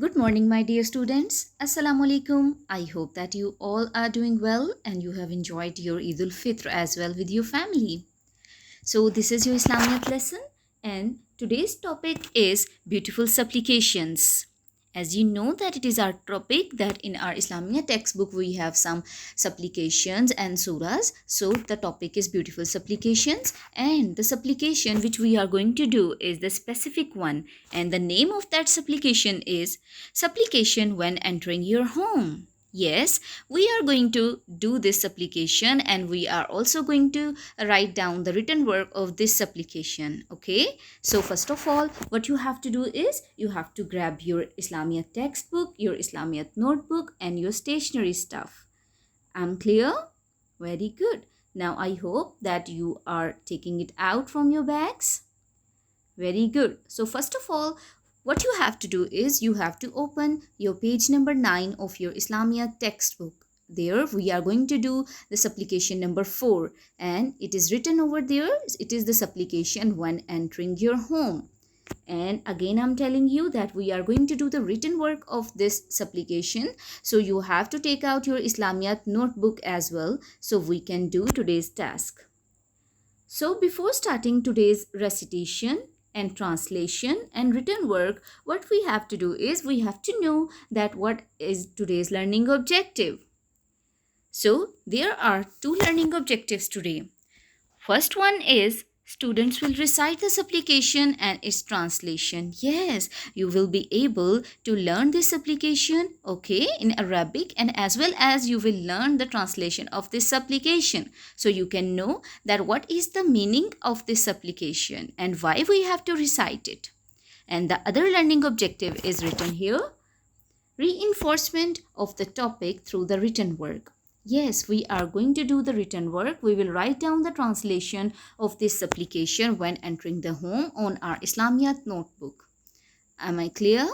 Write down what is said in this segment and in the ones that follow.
Good morning, my dear students. Assalamu alaikum. I hope that you all are doing well and you have enjoyed your Eid ul Fitr as well with your family. So, this is your Islamiat lesson, and today's topic is beautiful supplications. As you know that it is our topic that in our Islamiat textbook we have some supplications and surahs. So the topic is beautiful supplications, and the supplication which we are going to do is the specific one, and the name of that supplication is supplication when entering your home. Yes, we are going to do this supplication and we are also going to write down the written work of this supplication. Okay, so first of all, what you have to do is you have to grab your Islamiat textbook, your Islamiat notebook, and your stationery stuff. I'm clear? Very good. Now I hope that you are taking it out from your bags. Very good. So first of all, what you have to do is you have to open your page number 9 of your Islamiat textbook. There we are going to do the supplication number 4, and it is written over there. It is the supplication when entering your home. And again I'm telling you that we are going to do the written work of this supplication. So you have to take out your Islamiat notebook as well so we can do today's task. So before starting today's recitation and translation and written work, what we have to do is we have to know that what is today's learning objective. So there are two learning objectives today. First one is students will recite the supplication and its translation. Yes, you will be able to learn this supplication, okay, in Arabic, and as well as you will learn the translation of this supplication. So you can know that what is the meaning of this supplication and why we have to recite it. And the other learning objective is written here. Reinforcement of the topic through the written work. Yes, we are going to do the written work. We will write down the translation of this supplication when entering the home on our Islamiat notebook. Am I clear?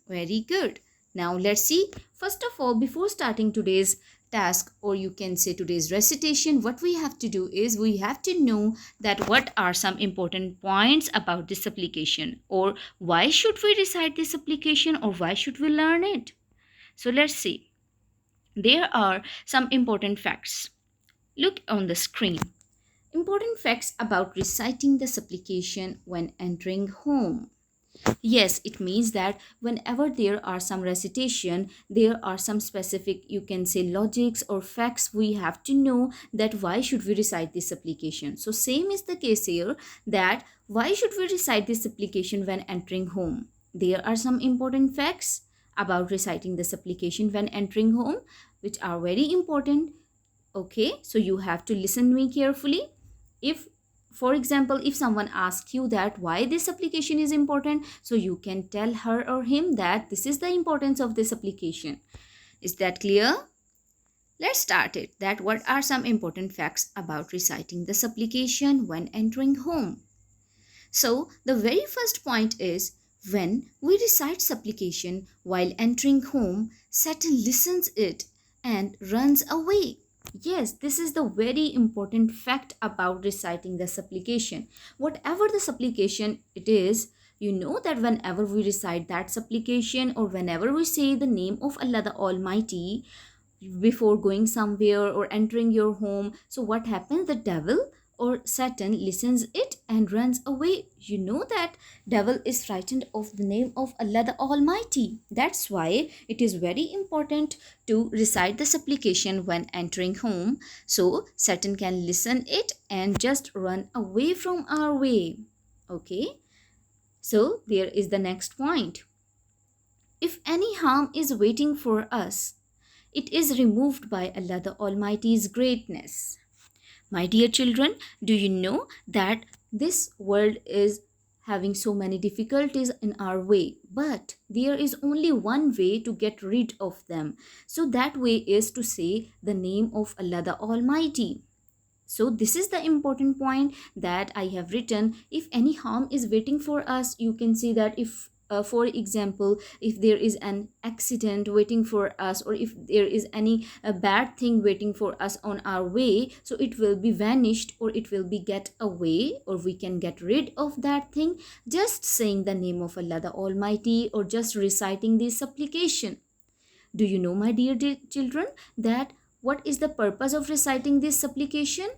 Very good. Now let's see. First of all, before starting today's task, or you can say today's recitation, what we have to do is we have to know that what are some important points about this supplication, or why should we recite this supplication, or why should we learn it. So let's see. There are some important facts. Look on the screen. Important facts about reciting the supplication when entering home. Yes, it means that whenever there are some recitation, there are some specific, you can say, logics or facts we have to know that why should we recite this supplication. So same is the case here, that why should we recite this supplication when entering home. There are some important facts about reciting the supplication when entering home, which are very important. Okay, so you have to listen me carefully. If, for example, if someone asks you that why this application is important, so you can tell her or him that this is the importance of this application. Is that clear? Let's start it. That what are some important facts about reciting the supplication when entering home. So the very first point is, when we recite supplication while entering home, Satan listens it and runs away. Yes, this is the very important fact about reciting the supplication. Whatever the supplication it is, you know that whenever we recite that supplication or whenever we say the name of Allah the Almighty before going somewhere or entering your home, so what happens? The devil or Satan listens it and runs away. You know that devil is frightened of the name of Allah the Almighty. That's why it is very important to recite the supplication when entering home, so Satan can listen it and just run away from our way. Okay, so there is the next point. If any harm is waiting for us, it is removed by Allah the Almighty's greatness. My dear children, do you know that this world is having so many difficulties in our way, but there is only one way to get rid of them. So that way is to say the name of Allah the Almighty. So this is the important point that I have written. If any harm is waiting for us, you can see that if for example, if there is an accident waiting for us, or if there is any bad thing waiting for us on our way, so it will be vanished, or it will be get away, or we can get rid of that thing, just saying the name of Allah the Almighty, or just reciting this supplication. Do you know, my dear children, that what is the purpose of reciting this supplication?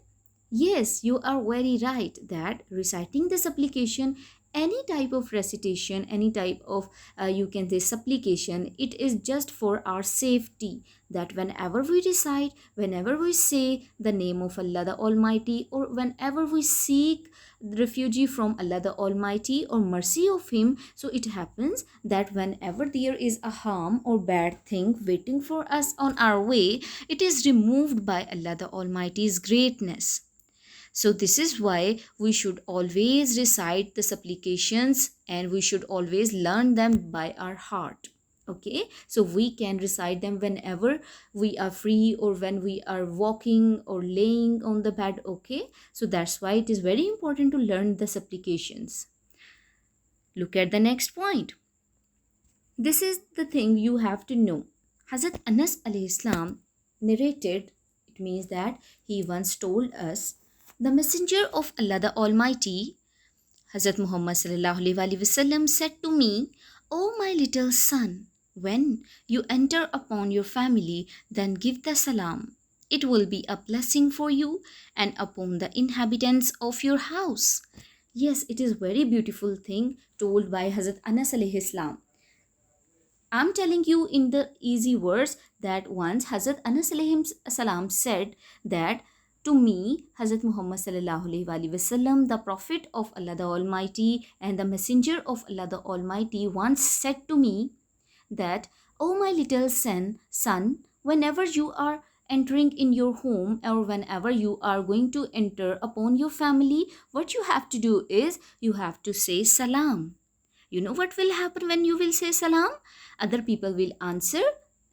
Yes, you are very right that reciting this application, any type of recitation, any type of you can say supplication, it is just for our safety. That whenever we recite, whenever we say the name of Allah the Almighty, or whenever we seek refuge from Allah the Almighty or mercy of Him, so it happens that whenever there is a harm or bad thing waiting for us on our way, it is removed by Allah the Almighty's greatness. So, this is why we should always recite the supplications, and we should always learn them by our heart. Okay, so we can recite them whenever we are free, or when we are walking or laying on the bed. Okay, so that's why it is very important to learn the supplications. Look at the next point. This is the thing you have to know. Hazrat Anas alayhi salam narrated, it means that he once told us, the messenger of Allah the Almighty, Hazrat Muhammad sallallahu alaihi wasallam, said to me, O my little son, when you enter upon your family, then give the salam. It will be a blessing for you and upon the inhabitants of your house. Yes, it is very beautiful thing told by Hazrat Anas alayhi salam. I'm telling you in the easy words that once Hazrat Anas alayhi salam said that to me, Hazrat Muhammad sallallahu alaihi wasallam, the Prophet of Allah the Almighty and the Messenger of Allah the Almighty, once said to me that, "O my little son, whenever you are entering in your home, or whenever you are going to enter upon your family, what you have to do is you have to say salam." You know what will happen when you will say salam? Other people will answer,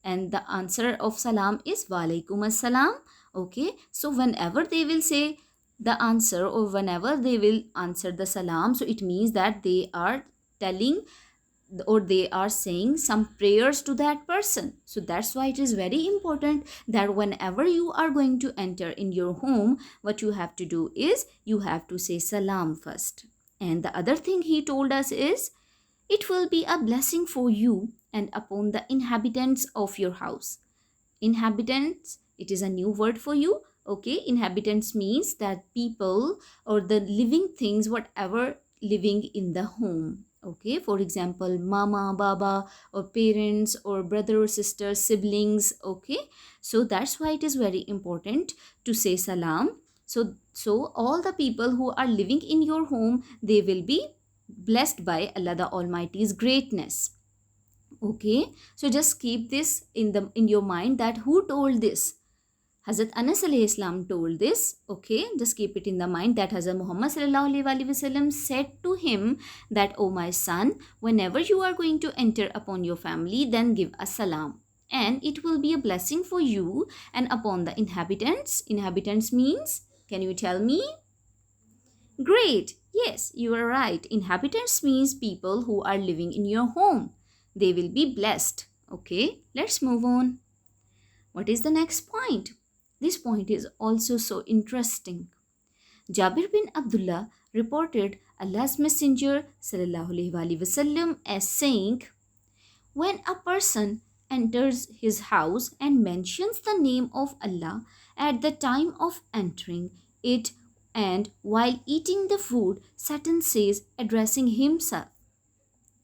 and the answer of salam is walaikum assalam. Okay, so whenever they will say the answer, or whenever they will answer the salam, so it means that they are telling, or they are saying some prayers to that person. So that's why it is very important that whenever you are going to enter in your home, what you have to do is you have to say salam first. And the other thing he told us is, it will be a blessing for you and upon the inhabitants of your house. Inhabitants, it is a new word for you. Okay, inhabitants means that people or the living things, whatever living in the home. Okay, for example, mama, baba, or parents, or brother or sister, siblings. Okay, so that's why it is very important to say salam. So all the people who are living in your home, they will be blessed by Allah the Almighty's greatness. Okay, so just keep this in your mind that who told this? Hazrat Anas alayhi salam told this. Okay, just keep it in the mind that Hazrat Muhammad sallallahu alaihi wasallam said to him that, "O my son, whenever you are going to enter upon your family, then give a salam, and it will be a blessing for you and upon the inhabitants." Inhabitants means, can you tell me? Great. Yes, you are right. Inhabitants means people who are living in your home. They will be blessed. Okay, let's move on. What is the next point? This point is also so interesting. Jabir bin Abdullah reported Allah's Messenger sallallahu alaihi wasallam as saying, when a person enters his house and mentions the name of Allah at the time of entering it, and while eating the food, Satan says, addressing himself,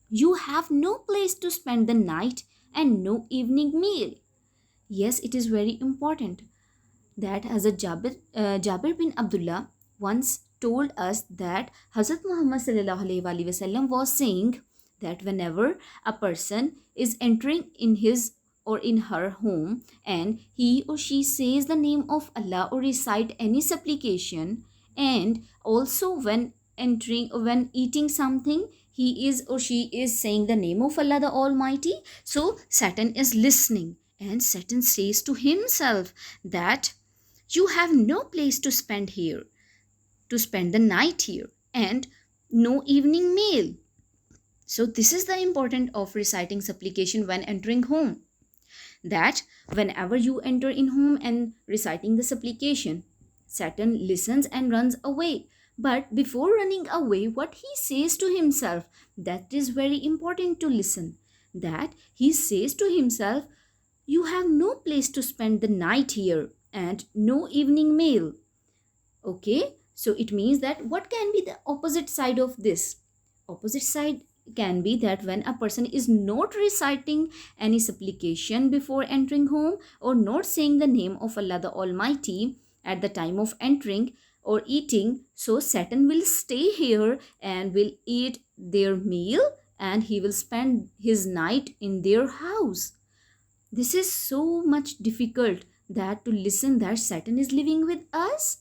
"You have no place to spend the night and no evening meal." Yes, it is very important that Jabir bin Abdullah once told us that Hazrat Muhammad sallallahu alaihi wasallam was saying that whenever a person is entering in his or in her home, and he or she says the name of Allah or recite any supplication, and also when entering or when eating something, he is or she is saying the name of Allah the Almighty, so Satan is listening, and Satan says to himself that you have no place to spend here, to spend the night here, and no evening meal. So this is the important of reciting supplication when entering home, that whenever you enter in home and reciting the supplication, Satan listens and runs away. But before running away, what he says to himself, that is very important to listen. That he says to himself, you have no place to spend the night here and no evening meal. Okay, so it means that what can be the opposite side of this? Opposite side can be that when a person is not reciting any supplication before entering home, or not saying the name of Allah the Almighty at the time of entering or eating, so Satan will stay here and will eat their meal, and he will spend his night in their house. This is so much difficult, that to listen that Satan is living with us.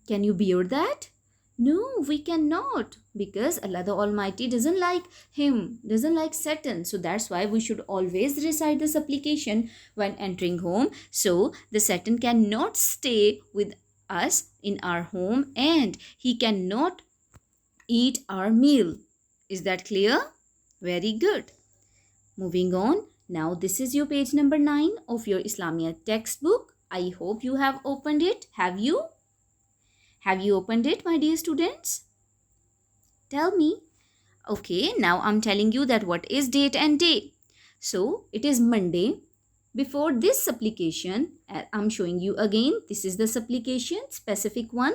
Can you bear that? No, we cannot, because Allah the Almighty doesn't like him, doesn't like Satan. So that's why we should always recite the supplication when entering home. So the Satan cannot stay with us in our home, and he cannot eat our meal. Is that clear? Very good. Moving on. Now this is your page number 9 of your Islamiat textbook. I hope you have opened it. Have you? Have you opened it, my dear students? Tell me. Okay, now I'm telling you that what is date and day. So it is Monday. Before this supplication, I'm showing you again. This is the supplication, specific one.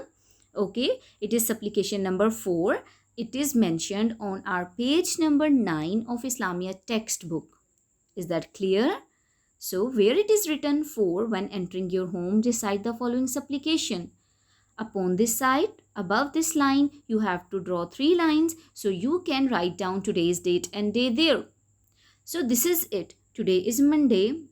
Okay, it is supplication number 4. It is mentioned on our page number 9 of Islamiat textbook. Is that clear? So where it is written 4, when entering your home, recite the following supplication. Upon this side, above this line, you have to draw 3 lines, so you can write down today's date and day there. So this is it. Today is Monday.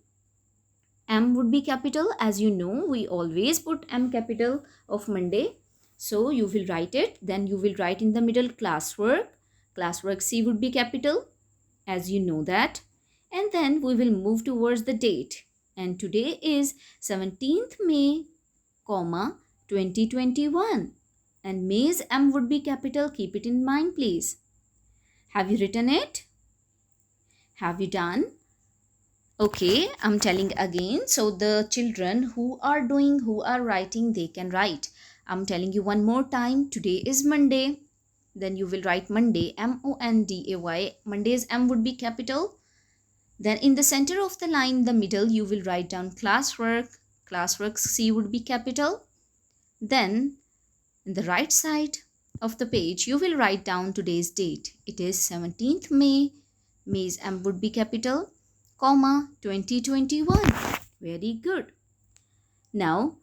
M would be capital. As you know, we always put M capital of Monday. So you will write it. Then you will write in the middle classwork. Classwork C would be capital, as you know that. And then we will move towards the date. And today is 17th May, 2021. And May's M would be capital. Keep it in mind, please. Have you written it? Have you done? Okay, I'm telling again. So the children who are writing, they can write. I'm telling you one more time. Today is Monday. Then you will write Monday, M-O-N-D-A-Y. Monday's M would be capital. Then in the center of the line, the middle, you will write down classwork. Classwork C would be capital. Then in the right side of the page, you will write down today's date. It is 17th May. May's M would be capital, 2021. Very good. Now,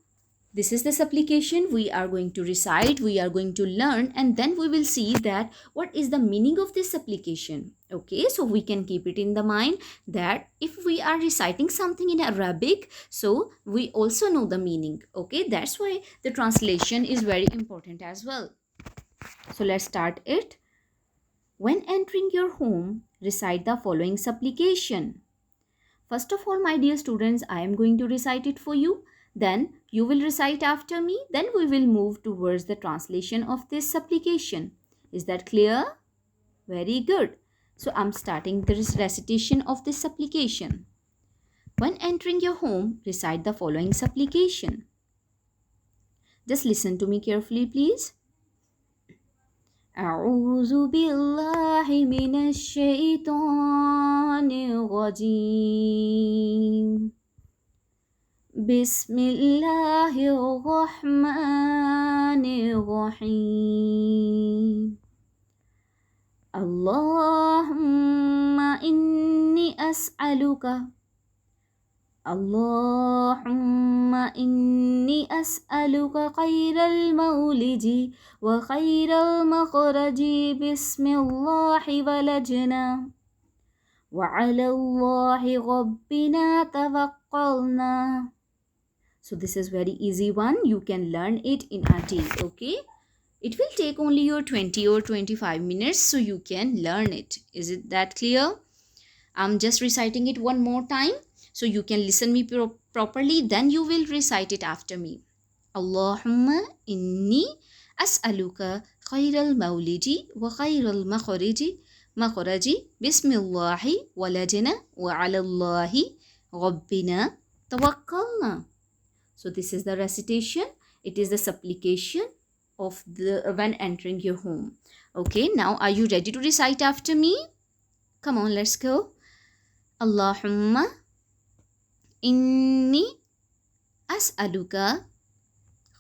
this is the supplication we are going to recite, we are going to learn, and then we will see that what is the meaning of this supplication. Okay, so we can keep it in the mind that if we are reciting something in Arabic, so we also know the meaning. Okay, that's why the translation is very important as well. So let's start it. When entering your home, recite the following supplication. First of all, my dear students, I am going to recite it for you. Then you will recite after me. Then we will move towards the translation of this supplication. Is that clear? Very good. So I'm starting the recitation of this supplication. When entering your home, recite the following supplication. Just listen to me carefully, please. أعوذ بالله من الشيطان الرجيم بسم الله الرحمن الرحيم اللهم إني أسألك خير المولد وخير المخرج بسم الله ولجنا وعلى الله ربنا توكلنا. So this is very easy one. You can learn it in a day, okay? It will take only your 20 or 25 minutes, so you can learn it. Is it that clear? I'm just reciting it one more time, so you can listen me properly. Then you will recite it after me. Allahumma inni as'aluka khayral mawlidi wa khayral makhriji مخرج بسم الله ولجنا وعلى الله ربنا توكلنا. So this is the recitation. It is the supplication of the when entering your home. Okay, now are you ready to recite after me? Come on, let's go. Allahumma inni as'aluka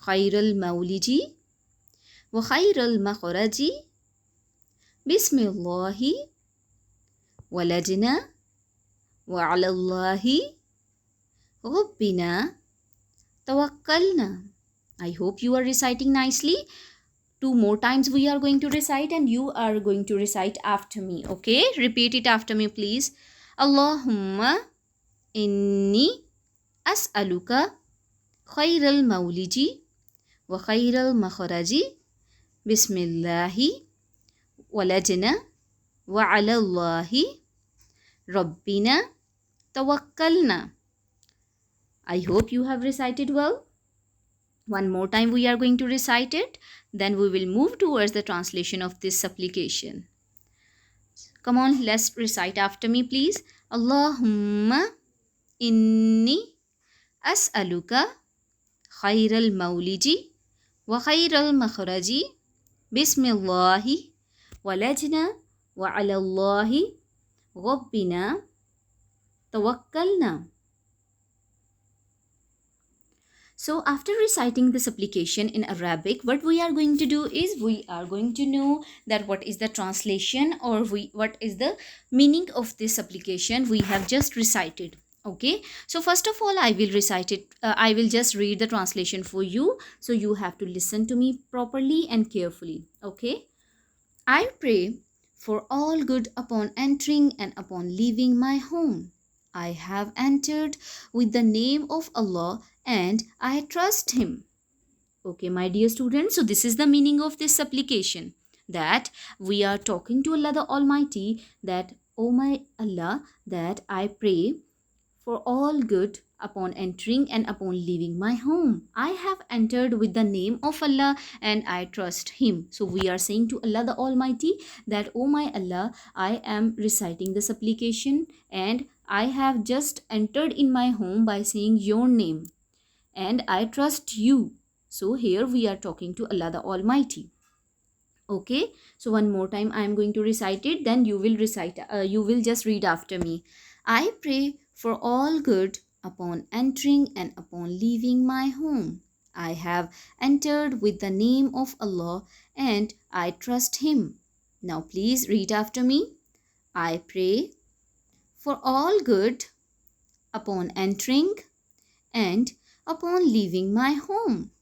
khairal mawliji wa khairal makhraji bismillahi walajna wa ala Allahi rabbina tawakkalna. I hope you are reciting nicely. 2 more times we are going to recite and you are going to recite after me. Okay, repeat it after me please. Allahumma inni as'aluka khairal mawliji wa khairal makhraji bismillahi walajna wa ala Allahi rabbina tawakkalna. I hope you have recited well. One more time we are going to recite it. Then we will move towards the translation of this supplication. Come on, let's recite after me please. Allahumma inni as'aluka khairal mawliji wa khairal makhraji bismillahi walajna wa ala Allahi rabbina tawakkalna. So after reciting the supplication in Arabic, what we are going to do is we are going to know that what is the translation or what is the meaning of this supplication we have just recited. Okay, so first of all I will recite it. I will just read the translation for you. So you have to listen to me properly and carefully. Okay, I pray for all good upon entering and upon leaving my home. I have entered with the name of Allah and I trust Him. Okay, my dear students, so this is the meaning of this supplication, that we are talking to Allah the Almighty, that, oh my Allah, that I pray for all good upon entering and upon leaving my home. I have entered with the name of Allah and I trust Him. So we are saying to Allah the Almighty that, oh my Allah, I am reciting the supplication and I have just entered in my home by saying your name and I trust you. So here we are talking to Allah the Almighty. Okay, so one more time I am going to recite it, then you will recite, you will just read after me. I pray for all good upon entering and upon leaving my home. I have entered with the name of Allah and I trust Him. Now please read after me. I pray for all good upon entering and upon leaving my home.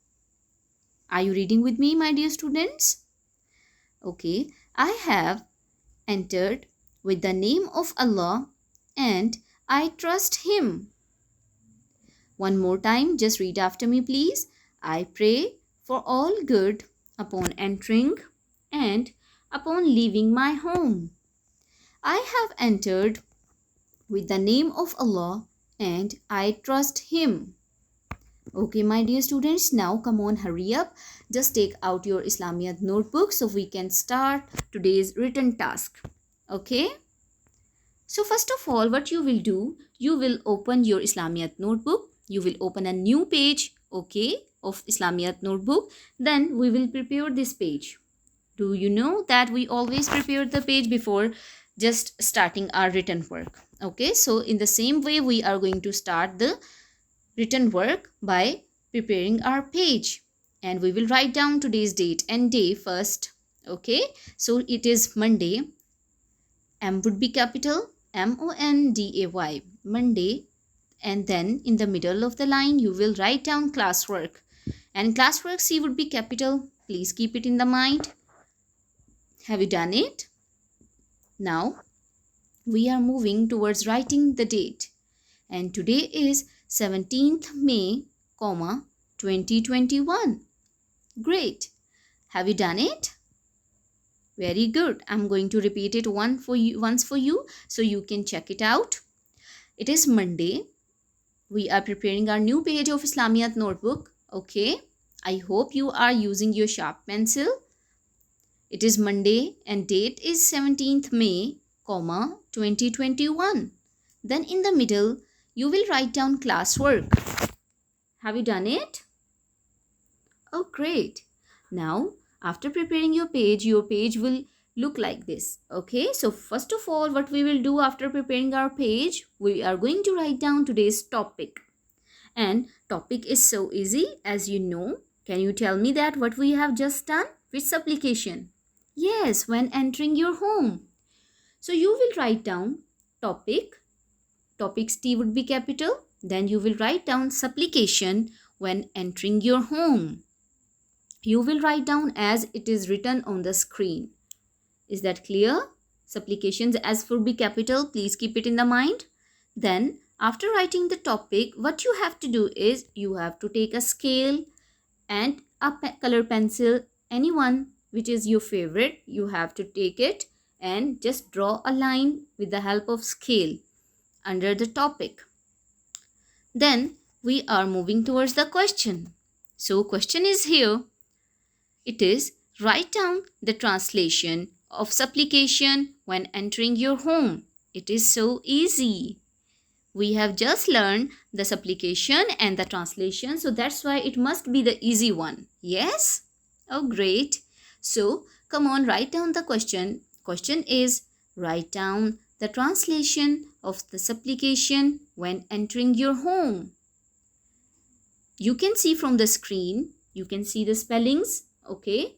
Are you reading with me, my dear students? Okay, I have entered with the name of Allah and I trust Him. One more time, just read after me please. I pray for all good upon entering and upon leaving my home. I have entered with the name of Allah and I trust Him. Okay, my dear students, now come on, hurry up. Just take out your Islamiat notebook so we can start today's written task. Okay? So first of all, what you will do, you will open your Islamiat notebook. You will open a new page, okay, of Islamiat notebook. Then we will prepare this page. Do you know that we always prepare the page before just starting our written work? Okay, so in the same way, we are going to start the written work by preparing our page. And we will write down today's date and day first. Okay, so it is Monday. M would be capital, M-O-N-D-A-Y, Monday. And then in the middle of the line, you will write down classwork. And classwork C would be capital. Please keep it in the mind. Have you done it? Now, we are moving towards writing the date. And today is 17th May, 2021. Great. Have you done it? Very good. I'm going to repeat it once for you so you can check it out. It is Monday. We are preparing our new page of Islamiat notebook. Okay. I hope you are using your sharp pencil. It is Monday and date is 17th May, 2021. Then in the middle, you will write down classwork. Have you done it? Oh, great. Now, after preparing your page will look like this. Okay, so first of all, what we will do after preparing our page, we are going to write down today's topic. And topic is so easy, as you know. Can you tell me that what we have just done? Which supplication? Yes, when entering your home. So you will write down topic. Topic's T would be capital. Then you will write down supplication when entering your home. You will write down as it is written on the screen. Is that clear? Supplications as for be capital, please keep it in the mind. Then after writing the topic, what you have to do is you have to take a scale and a color pencil, anyone which is your favorite, you have to take it and just draw a line with the help of scale under the topic. Then we are moving towards the question. So question is here. It is write down the translation of supplication when entering your home. It is so easy. We have just learned the supplication and the translation, so that's why it must be the easy one. Yes? Oh, great. So, come on, write down the question. Question is, write down the translation of the supplication when entering your home. You can see from the screen, you can see the spellings, okay?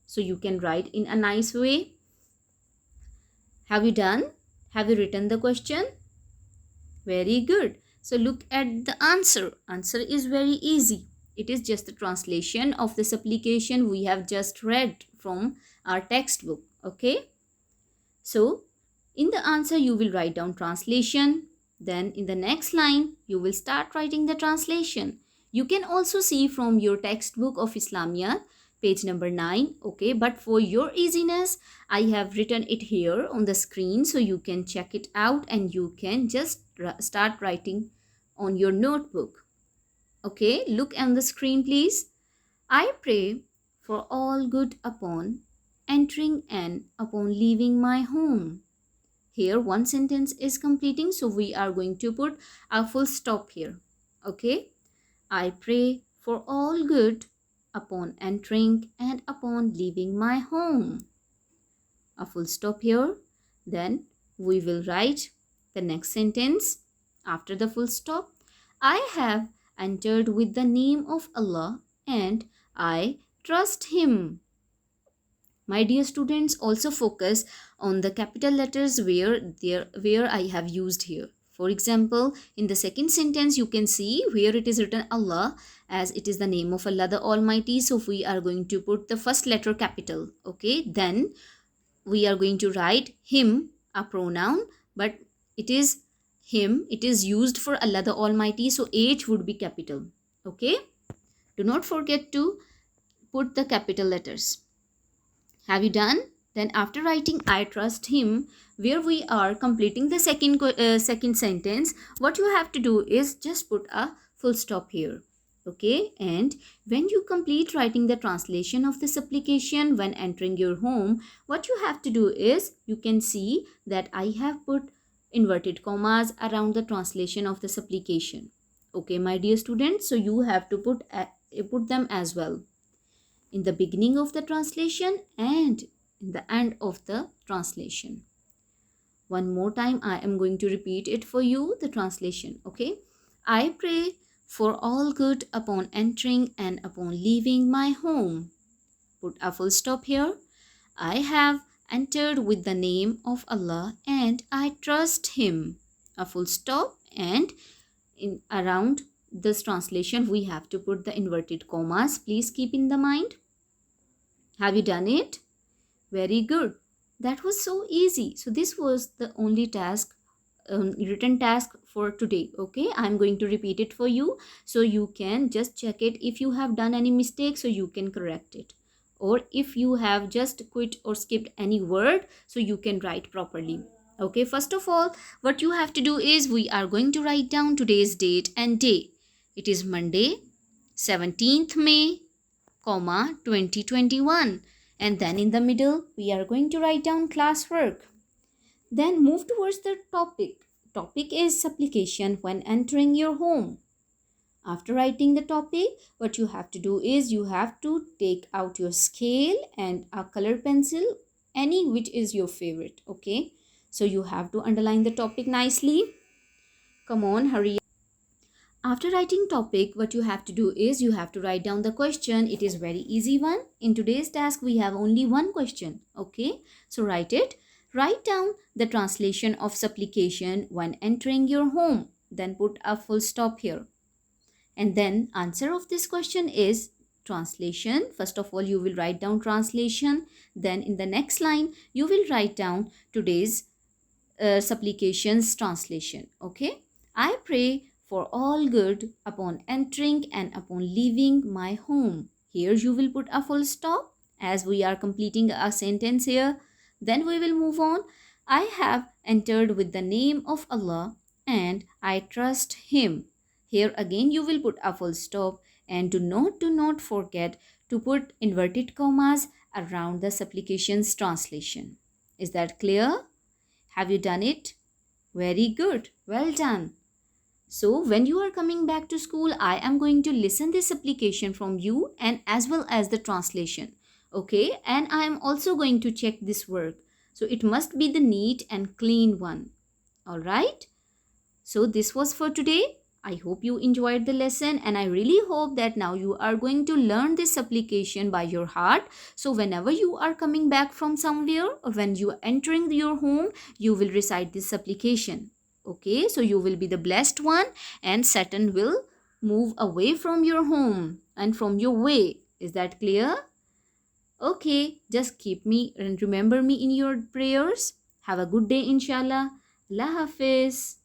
So, you can write in a nice way. Have you done? Have you written the question? Very good. So look at the answer. Answer is very easy. It is just the translation of the supplication we have just read from our textbook. Okay. So in the answer you will write down translation. Then in the next line you will start writing the translation. You can also see from your textbook of Islamiat, page number 9. Okay. But for your easiness, I have written it here on the screen so you can check it out and you can just start writing on your notebook. Okay, look on the screen please. I pray for all good upon entering and upon leaving my home. Here one sentence is completing, so we are going to put a full stop here. Okay, I pray for all good upon entering and upon leaving my home. A full stop here. Then we will write the next sentence after the full stop. I have entered with the name of Allah and I trust Him. My dear students, also focus on the capital letters where I have used here. For example, in the second sentence, you can see where it is written Allah, as it is the name of Allah the Almighty. So we are going to put the first letter capital. Okay, then we are going to write Him, a pronoun, but it is Him. It is used for Allah the Almighty, so H would be capital. Okay, do not forget to put the capital letters. Have you done? Then after writing I trust Him, where we are completing the second sentence, what you have to do is just put a full stop here. Okay, and when you complete writing the translation of the supplication when entering your home, what you have to do is, you can see that I have put inverted commas around the translation of the supplication. Okay, my dear students, so you have to put them as well in the beginning of the translation and in the end of the translation. One more time I am going to repeat it for you, the translation. Okay, I pray for all good upon entering and upon leaving my home. Put a full stop here. I have entered with the name of Allah and I trust Him. A full stop, and in around this translation we have to put the inverted commas. Please keep in the mind. Have you done it? Very good. That was so easy. So this was the only task, written task for today. Okay, I'm going to repeat it for you so you can just check it. If you have done any mistake, so you can correct it, or if you have just quit or skipped any word, so you can write properly. Okay, first of all, what you have to do is, we are going to write down today's date and day. It is Monday, 17th May, 2021, And then in the middle, we are going to write down classwork. Then move towards the topic. Topic is supplication when entering your home. After writing the topic, what you have to do is you have to take out your scale and a color pencil, any which is your favorite. Okay, so you have to underline the topic nicely. Come on, hurry. After writing topic, what you have to do is you have to write down the question. It is very easy one. In today's task, we have only one question. Okay, so write it. Write down the translation of supplication when entering your home. Then put a full stop here. And then answer of this question is translation. First of all, you will write down translation. Then in the next line, you will write down today's supplications translation. Okay, I pray for all good upon entering and upon leaving my home. Here you will put a full stop as we are completing a sentence here. Then we will move on. I have entered with the name of Allah and I trust him. Here again you will put a full stop, and do not forget to put inverted commas around the supplications translation. Is that clear? Have you done it? Very good. Well done. So when you are coming back to school, I am going to listen this application from you and as well as the translation. Okay, and I am also going to check this work. So it must be the neat and clean one. All right. So this was for today. I hope you enjoyed the lesson, and I really hope that now you are going to learn this application by your heart. So whenever you are coming back from somewhere or when you are entering your home, you will recite this application. Okay, so you will be the blessed one and Satan will move away from your home and from your way. Is that clear? Okay, just keep me and remember me in your prayers. Have a good day, inshallah. Allah Hafiz.